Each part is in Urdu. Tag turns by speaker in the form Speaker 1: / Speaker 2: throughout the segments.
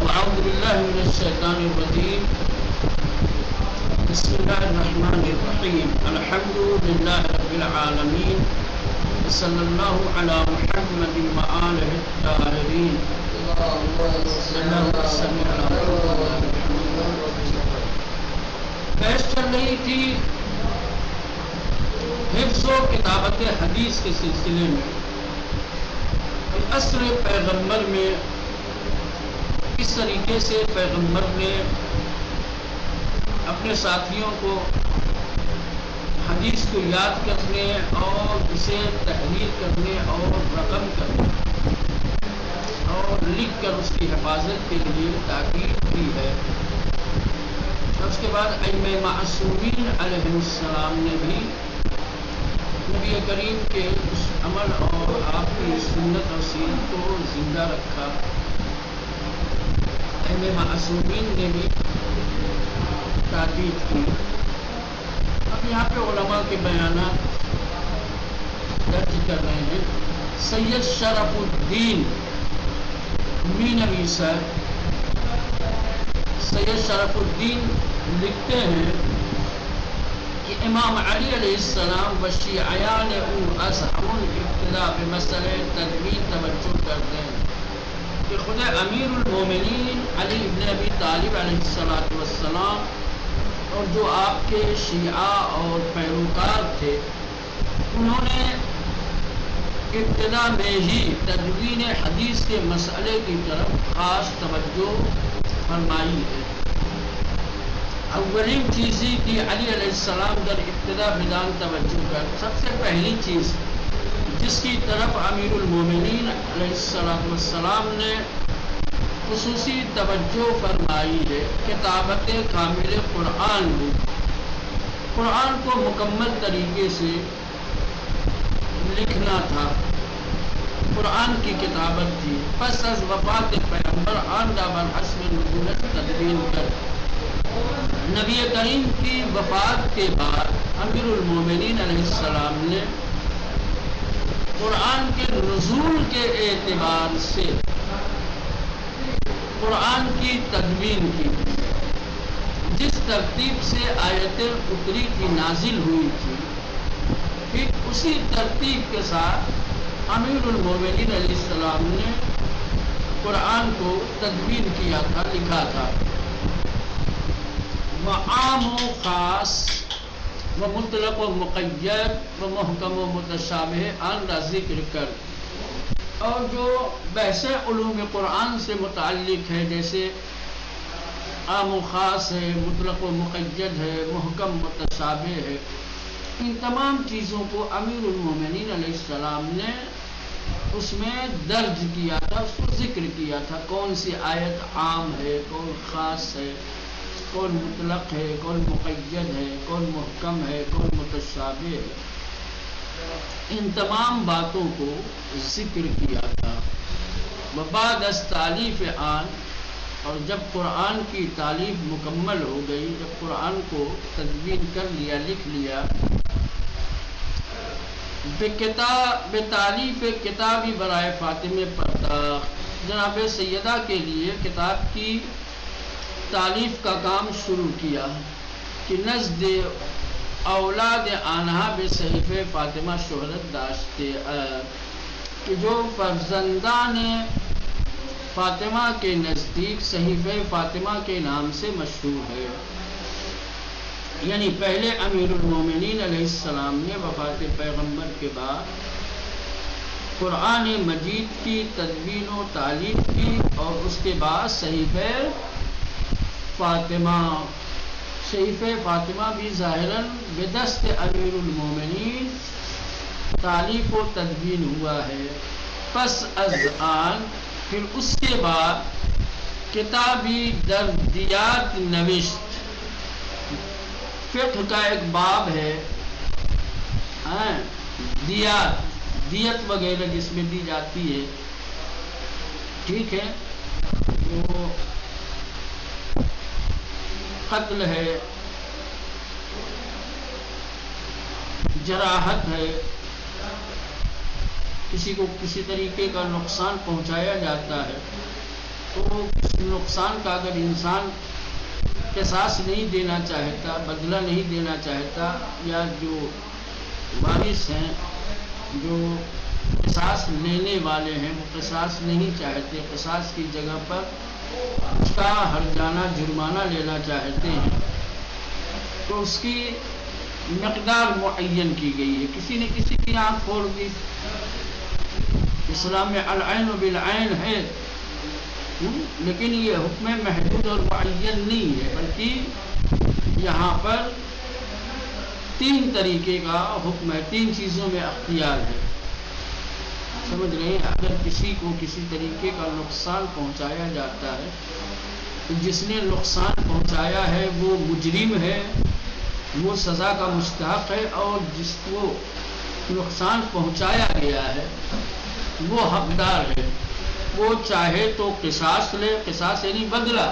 Speaker 1: اعوذ باللہ من الشیطان الرجیم بسم اللہ الرحمن الرحیم الحمد للہ رب العالمین صلی اللہ علی محمد وآلہ الطاہرین بحث چل رہی تھی حفظ و کتابت حدیث کے سلسلے میں عصر پیغمبر میں کس طریقے سے پیغمبر نے اپنے ساتھیوں کو حدیث کو یاد کرنے اور اسے تحریر کرنے اور رقم کرنے اور لکھ کر اس کی حفاظت کے لیے تاکید کی ہے۔ اس کے بعد ائمہ معصومین علیہ السلام نے بھی نبی کریم کے اس عمل اور آپ کی سنت اور سیرت کو زندہ رکھا۔ ائمہ معصومین نے بھی تاکید کی۔ اب یہاں پہ علماء کے بیانات درج کر رہے ہیں۔ سید شرف الدین مینوی صاحب سید شرف الدین لکھتے ہیں کہ امام علی علیہ السلام و شیعیان او از ہمون ابتدا بمسئلہ تدوین توجہ کرتے ہیں کہ خود امیر المومنین علی ابن ابی طالب علیہ السلام اور جو آپ کے شیعہ اور پیروکار تھے انہوں نے ابتدا میں ہی تدوین حدیث کے مسئلے کی طرف خاص توجہ فرمائی ہے۔ اولین چیزی کی علی علیہ السلام در ابتدا بدان توجہ کر سب سے پہلی چیز جس کی طرف امیر المومنین علیہ السلام نے خصوصی توجہ فرمائی ہے کتابت کامل قرآن کو۔ قرآن کو مکمل طریقے سے لکھنا تھا، قرآن کی کتابت تھی۔ پس از وفات پیغمبر آندہ بالحسب نزولت تدوین کر نبی کریم کی وفات کے بعد امیر المومنین علیہ السلام نے قرآن کے نزول کے اعتبار سے قرآن کی تدوین کی۔ جس ترتیب سے آیتیں اتری تھی نازل ہوئی تھی پھر اسی ترتیب کے ساتھ امیر المومنین علیہ السلام نے قرآن کو تدوین کیا تھا، لکھا تھا۔ و عام و خاص و مطلق و مقید و محکم و متشابہ آن کا ذکر کر، اور جو بحث علوم قرآن سے متعلق ہے جیسے عام و خاص ہے، مطلق و مقید ہے، محکم متشابہ ہے، ان تمام چیزوں کو امیر المومنین علیہ السلام نے اس میں درج کیا تھا، اس کو ذکر کیا تھا۔ کون سی آیت عام ہے، کون خاص ہے، کون مطلق ہے، کون مقید ہے، کون محکم ہے، کون متشابہ ہے، ان تمام باتوں کو ذکر کیا تھا۔ بعد از تالیف آن، اور جب قرآن کی تالیف مکمل ہو گئی، جب قرآن کو تدوین کر لیا، لکھ لیا، بتالیف کتابی برائے فاطمہ پرداخت، جناب سیدہ کے لیے کتاب کی تالیف کا کام شروع کیا کہ نزد اولاد آنہا بے صحیفہ فاطمہ شہرت داشتے، کہ جو فرزندان فاطمہ کے نزدیک صحیفہ فاطمہ کے نام سے مشہور ہے۔ یعنی پہلے امیر المومنین علیہ السلام نے وفات پیغمبر کے بعد قرآن مجید کی تدوین و تالیف کی، اور اس کے بعد صحیفہ فاطمہ بھی ظاہراً بدست امیر المومنین تالیف و تدوین ہوا ہے۔ پس از آن پھر اس کے بعد کتابی دردیات نوشت، فقہ کا ایک باب ہے دیت وغیرہ جس میں دی جاتی ہے، ٹھیک ہے، وہ قتل ہے، جراحت ہے، کسی کو کسی طریقے کا نقصان پہنچایا جاتا ہے، تو کسی نقصان کا اگر انسان قصاص نہیں دینا چاہتا، بدلہ نہیں دینا چاہتا، یا جو وارث ہیں جو قصاص لینے والے ہیں وہ قصاص نہیں چاہتے، قصاص کی جگہ پر اس کا ہرجانہ جرمانہ لینا چاہتے ہیں، تو اس کی مقدار معین کی گئی ہے۔ کسی نے کسی کی آنکھ پھوڑ دی، اسلام میں العین بالعین ہے، لیکن یہ حکم محدود اور معین نہیں ہے، بلکہ یہاں پر 3 طریقے کا حکم ہے، 3 چیزوں میں اختیار ہے۔ سمجھ رہے ہیں؟ اگر کسی کو کسی طریقے کا نقصان پہنچایا جاتا ہے تو جس نے نقصان پہنچایا ہے وہ مجرم ہے، وہ سزا کا مستحق ہے، اور جس کو نقصان پہنچایا گیا ہے وہ حقدار ہے۔ وہ چاہے تو قصاص لے، قصاص یعنی بدلہ،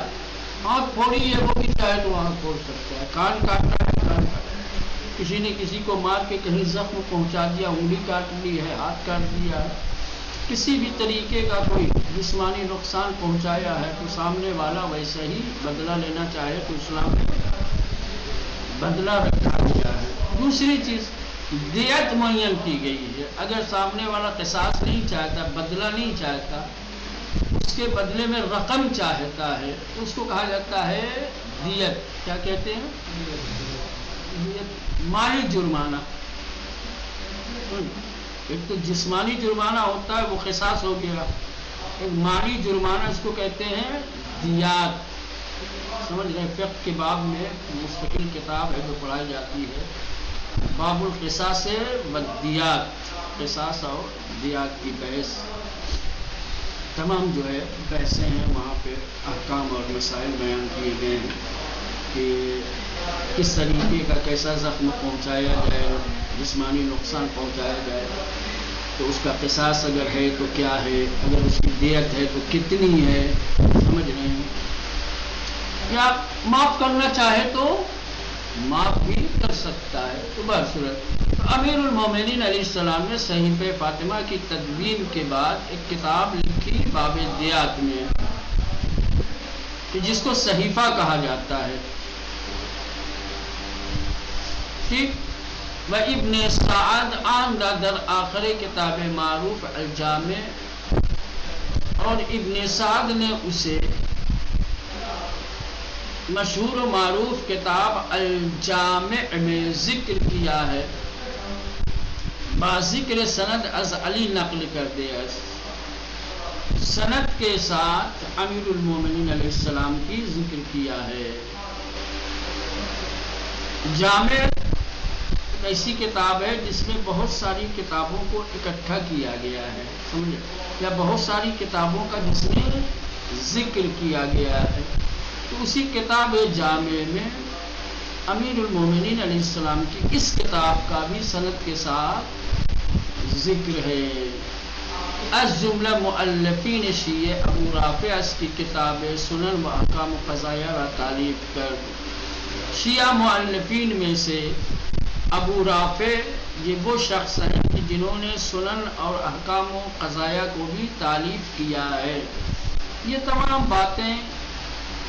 Speaker 1: آنکھ پھوڑی ہے وہ بھی چاہے تو آنکھ پھوڑ سکتا ہے، کان کاٹنا ہے کان کاٹ، کسی نے کسی کو مار کے کہیں زخم پہنچا دیا، انگلی کاٹ لی ہے، ہاتھ کاٹ دیا، کسی بھی طریقے کا کوئی جسمانی نقصان پہنچایا ہے تو سامنے والا ویسے ہی بدلہ لینا چاہے تو اسلام میں بدلہ رکھا گیا ہے۔ دوسری چیز دیت معین کی گئی ہے۔ اگر سامنے والا قصاص نہیں چاہتا، بدلہ نہیں چاہتا، اس کے بدلے میں رقم چاہتا ہے تو اس کو کہا جاتا ہے دیت۔ کیا کہتے ہیں؟ دیت، مالی جرمانہ۔ ایک تو جسمانی جرمانہ ہوتا ہے وہ قصاص ہو گیا، ایک مالی جرمانہ اس کو کہتے ہیں دیات۔ سمجھ رہے؟ فقہ کے باب میں مستقل کتاب ہے جو پڑھائی جاتی ہے، باب القصاص والدیات، قصاص اور دیات کی بحث، تمام جو ہے بحثیں ہیں وہاں پہ، احکام اور مسائل بیان کیے گئے ہیں کہ کس طریقے کا کیسا زخم پہنچایا جائے، جسمانی نقصان پہنچایا جائے تو اس کا قصاص اگر ہے تو کیا ہے، اگر اس کی دیت ہے تو کتنی ہے، سمجھ رہے ہیں؟ یا معاف کرنا چاہے تو معاف بھی کر سکتا ہے۔ تو بصورت امیر المومنین علیہ السلام نے صحیفہ فاطمہ کی تدوین کے بعد ایک کتاب لکھی باب دیات میں، کہ جس کو صحیفہ کہا جاتا ہے، ٹھیک؟ و ابن سعد آمدہ در آخر کتاب معروف الجامع، اور ابن سعد نے اسے مشہور و معروف کتاب الجامع میں ذکر کیا ہے، با ذکر سند از علی نقل کر دیا، سند کے ساتھ امیر المومنین علیہ السلام کی ذکر کیا ہے۔ جامع ایسی کتاب ہے جس میں بہت ساری کتابوں کو اکٹھا کیا گیا ہے، سمجھے؟ یا بہت ساری کتابوں کا جس میں ذکر کیا گیا ہے، تو اسی کتاب جامع میں امیر المومنین علیہ السلام کی اس کتاب کا بھی سند کے ساتھ ذکر ہے۔ از جملہ مؤلفین شیعہ ابو رافع اس کی کتاب سنن و احکام قضائیہ را تالیف کر، شیعہ مؤلفین میں سے ابو رافع یہ وہ شخص ہیں کہ جنہوں نے سنن اور احکام و قضائیہ کو بھی تالیف کیا ہے۔ یہ تمام باتیں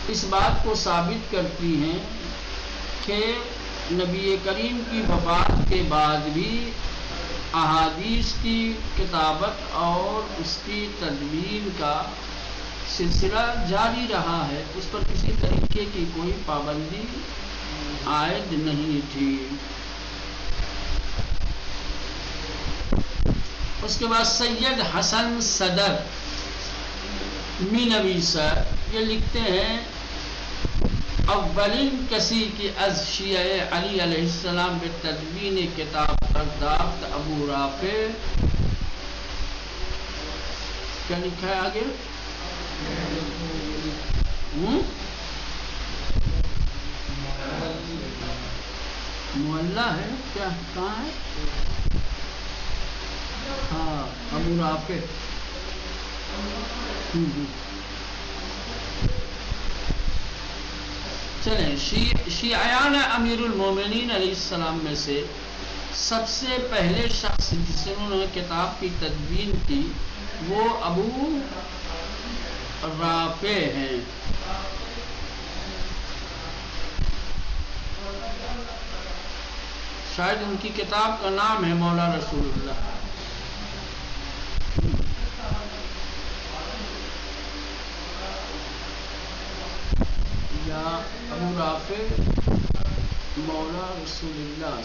Speaker 1: اس بات کو ثابت کرتی ہیں کہ نبی کریم کی وفات کے بعد بھی احادیث کی کتابت اور اس کی تدوین کا سلسلہ جاری رہا ہے، اس پر کسی طریقے کی کوئی پابندی عائد نہیں تھی۔ اس کے بعد سید حسن صدر مینوی صاحب یہ لکھتے ہیں، اولین کسی کی از شیعہ علی علیہ السلام بے تدوین کتاب پرداخت ابو رافع، کیا لکھا ہے آگے؟ معلّہ ہے کیا؟ کہاں ہے؟ ہاں ابو رافع۔ چلیں، شیعیان امیر المومنین علیہ السلام میں سے سب سے پہلے شخص جس نے کتاب کی تدوین کی وہ ابو رافع ہیں. شاید ان کی کتاب کا نام ہے مولا رسول اللہ. یا ابو رافع مولا رسول اللہ.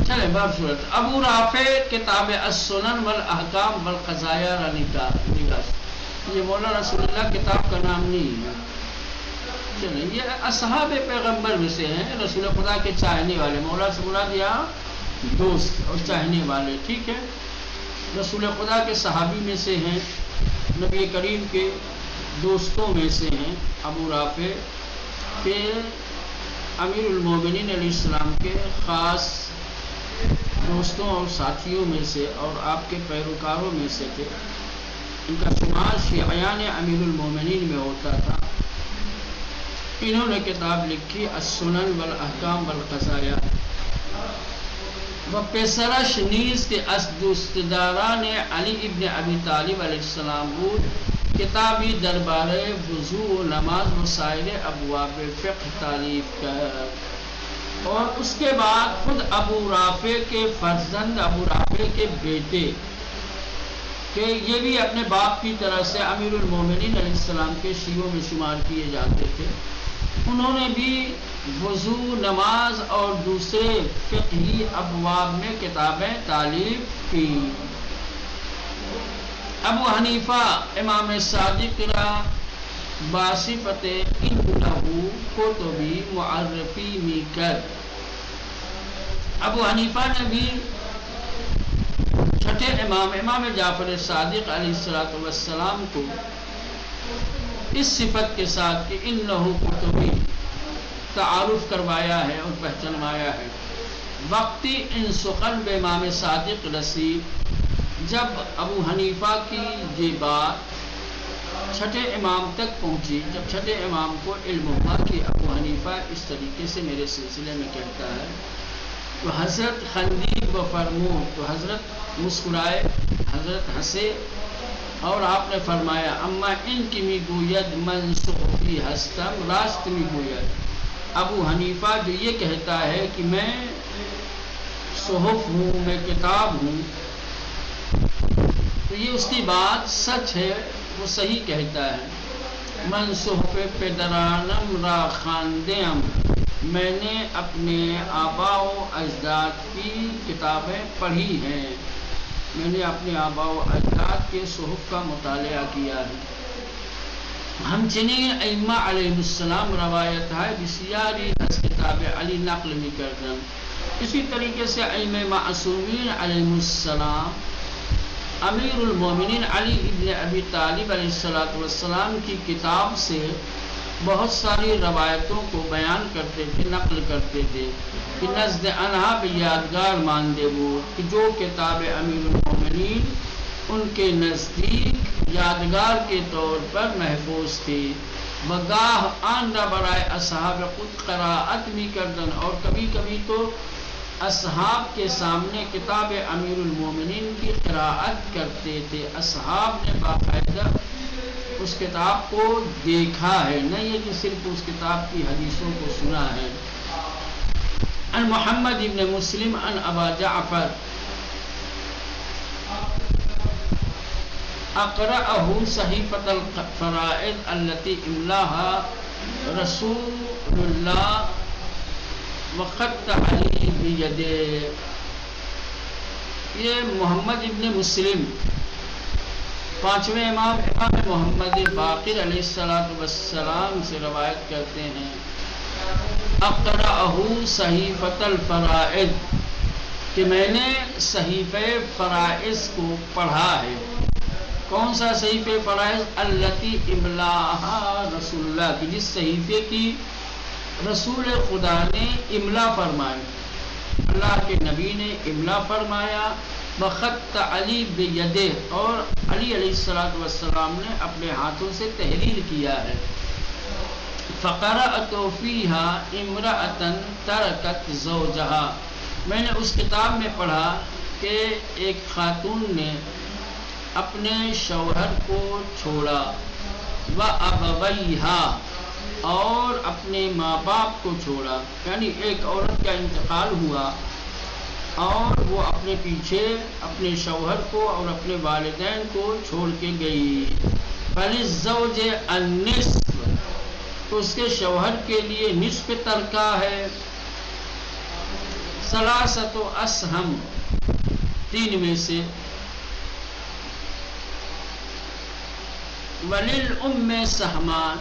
Speaker 1: چلے باب صورت. ابو رافع کتاب السنن والاحکام والقضایا را نگاش. یہ مولا رسول اللہ کتاب کا نام نہیں ہے. چلے یہ اصحاب پیغمبر میں سے ہیں، رسول خدا کے چاہنے والے. مولا سے مراد یہاں دوست اور چاہنے والے. ٹھیک ہے، رسول خدا کے صحابی میں سے ہیں، نبی کریم کے دوستوں میں سے ہیں. ابو رافع کے امیر المومنین علیہ السلام کے خاص دوستوں اور ساتھیوں میں سے اور آپ کے پیروکاروں میں سے تھے. ان کا شمار شیعیان امیر المومنین میں ہوتا تھا. انہوں نے کتاب لکھی السنن والاحکام والقضایا. و پسرش نیز کے دوستداران علی ابن ابی طالب علیہ السلام بود کتابی دربارے وضو و نماز و سائر ابواب فقہ تالیف کرد. اور اس کے بعد خود ابو رافع کے فرزند ابو رافع کے بیٹے کہ یہ بھی اپنے باپ کی طرح سے امیر المومنین علیہ السلام کے شیعوں میں شمار کیے جاتے تھے، انہوں نے بھی وضو، نماز اور دوسرے فقہی ابواب میں کتابیں تالیف کی. ابو حنیفہ امام صادق را باصفت انہ کتبی معرفی میکر. ابو حنیفہ نے بھی چھٹے امام جعفر صادق علیہ السلام کو اس صفت کے ساتھ کہ انہ کتبی تعارف کروایا ہے اور پہچانوایا ہے. وقتی ان سخن بے امام صادق رسید، جب ابو حنیفہ کی یہ بات چھٹے امام تک پہنچی، جب چھٹے امام کو علم ہوا کہ ابو حنیفہ اس طریقے سے میرے سلسلے میں کہتا ہے، تو حضرت خندید و فرمود، تو حضرت مسکرائے، حضرت ہنسے اور آپ نے فرمایا اما ان کی می گوید من صحفی ہستم راست می گوید. ابو حنیفہ جو یہ کہتا ہے کہ میں صحف ہوں، میں کتاب ہوں، تو یہ اس کی بات سچ ہے، وہ صحیح کہتا ہے. من صحف پدرانم را خواندم، میں نے اپنے آبا و اجداد کی کتابیں پڑھی ہیں، میں نے اپنے آبا و اجداد کے صحف کا مطالعہ کیا ہے. ہمچنین ائمہ علیہ السلام روایت ہے بسیاری از کتاب علی نقل می کردن. اسی طریقے سے ائمہ معصومین علیہ السلام امیر المومنین علی ابن ابی طالب علیہ السلام کی کتاب سے بہت ساری روایتوں کو بیان کرتے تھے، نقل کرتے تھے کہ نزد انہا بھی یادگار ماندے وہ کہ جو کتاب امیر المومنین ان کے نزدیک یادگار کے طور پر محفوظ تھی. بگاہ آن را برائے اصحاب خود قراءت بھی کردن، اور کبھی کبھی تو اصحاب کے سامنے کتاب امیر المومنین کی قراءت کرتے تھے. اصحاب نے باقاعدہ اس کتاب کو دیکھا ہے، نہ یہ کہ صرف اس کتاب کی حدیثوں کو سنا ہے. ان محمد ابن مسلم ان ابا جعفر اقرأه صحیفۃ الفرائض التي املاها رسول اللہ وخط علی بیدہ. یہ محمد ابن مسلم پانچویں امام محمد باقر علیہ السلام سے روایت کرتے ہیں، اقرأه صحیفۃ الفرائض، کہ میں نے صحیفہ فرائض کو پڑھا ہے. کون سا صحیفہ فرائض؟ التی املاها رسول اللہ، کی جس صحیفے کی رسول خدا نے املا فرمائی، اللہ کے نبی نے املا فرمایا. بخط علی بیدہ، اور علی علیہ السلام نے اپنے ہاتھوں سے تحریر کیا ہے. فقرأت فیہا امرأة ترکت زوجہا، میں نے اس کتاب میں پڑھا کہ ایک خاتون نے اپنے شوہر کو چھوڑا، وَأَبَوَيْهَا، اور اپنے ماں باپ کو چھوڑا، یعنی ایک عورت کا انتقال ہوا اور وہ اپنے پیچھے اپنے شوہر کو اور اپنے والدین کو چھوڑ کے گئی، فَلِلزَّوْجِ النِّصْفُ، تو اس کے شوہر کے لیے نصف ترکہ ہے، ثلاثۃ اسہم، 3 میں سے، وَلِلْأُمِّ سہمان،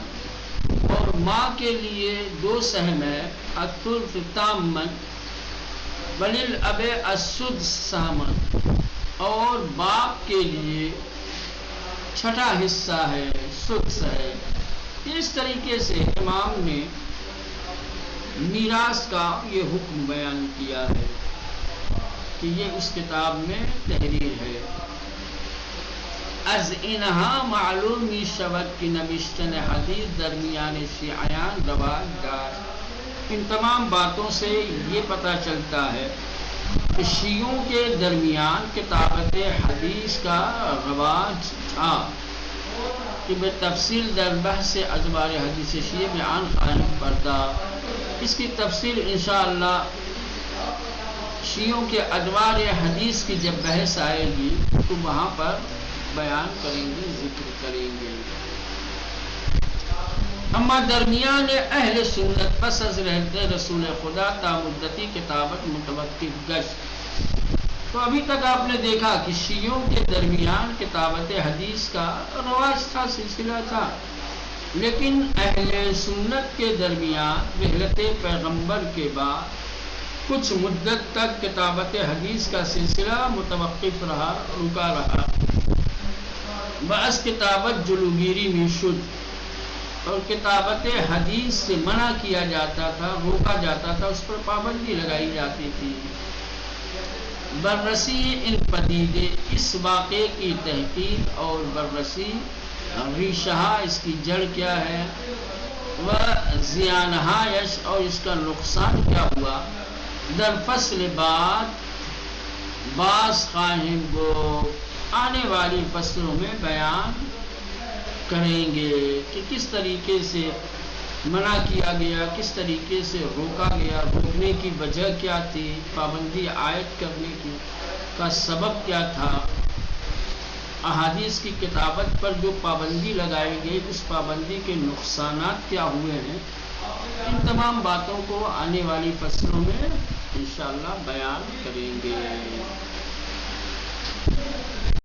Speaker 1: اور ماں کے لیے 2 سہم ہے، الثلث تامًا، وَلِلْأَبِ السُّدُسُ سہمًا، اور باپ کے لیے 6واں حصہ ہے، سدس ہے۔ اس طریقے سے امام نے میراث کا یہ حکم بیان کیا ہے کہ یہ اس کتاب میں تحریر ہے۔ از اینہا معلومی شود کہ نوشتن حدیث درمیان شیعیان رواج دار، ان تمام باتوں سے یہ پتہ چلتا ہے کہ شیعوں کے درمیان کتابت حدیث کا رواج تھا، کہ بتفصیل در بحث ادوار حدیث شیعہ بیان خواہیم پردہ۔ اس کی تفصیل انشاءاللہ شیعوں کے ادوار حدیث کی جب بحث آئے گی تو وہاں پر بیان کریں گے، ذکر کریں گے۔ اما درمیان اہل سنت پس از رہتے رسول خدا تا مدتی کتابت متوقف گشت، تو ابھی تک آپ نے دیکھا کہ شیعوں کے درمیان کتابت حدیث کا رواج تھا، سلسلہ تھا، لیکن اہل سنت کے درمیان رحلت پیغمبر کے بعد کچھ مدت تک کتابت حدیث کا سلسلہ متوقف رہا، رکا رہا۔ بعض کتابت جلوگیری میں شد، اور کتابت حدیث سے منع کیا جاتا تھا، روکا جاتا تھا، اس پر پابندی لگائی جاتی تھی۔ بررسی ان پدیدے، اس واقعے کی تحقیق اور بررسی، ریشہ اس کی جڑ کیا ہے، و زیانہا یش، اور اس کا نقصان کیا ہوا، در فصل بعد باز خواہم گو، آنے والی فصلوں میں بیان کریں گے کہ کس طریقے سے منع کیا گیا، کس طریقے سے روکا گیا، روکنے کی وجہ کیا تھی، پابندی عائد کرنے کی کا سبب کیا تھا، احادیث کی کتابت پر جو پابندی لگائی گئی اس پابندی کے نقصانات کیا ہوئے ہیں، ان تمام باتوں کو آنے والی فصلوں میں انشاءاللہ بیان کریں گے۔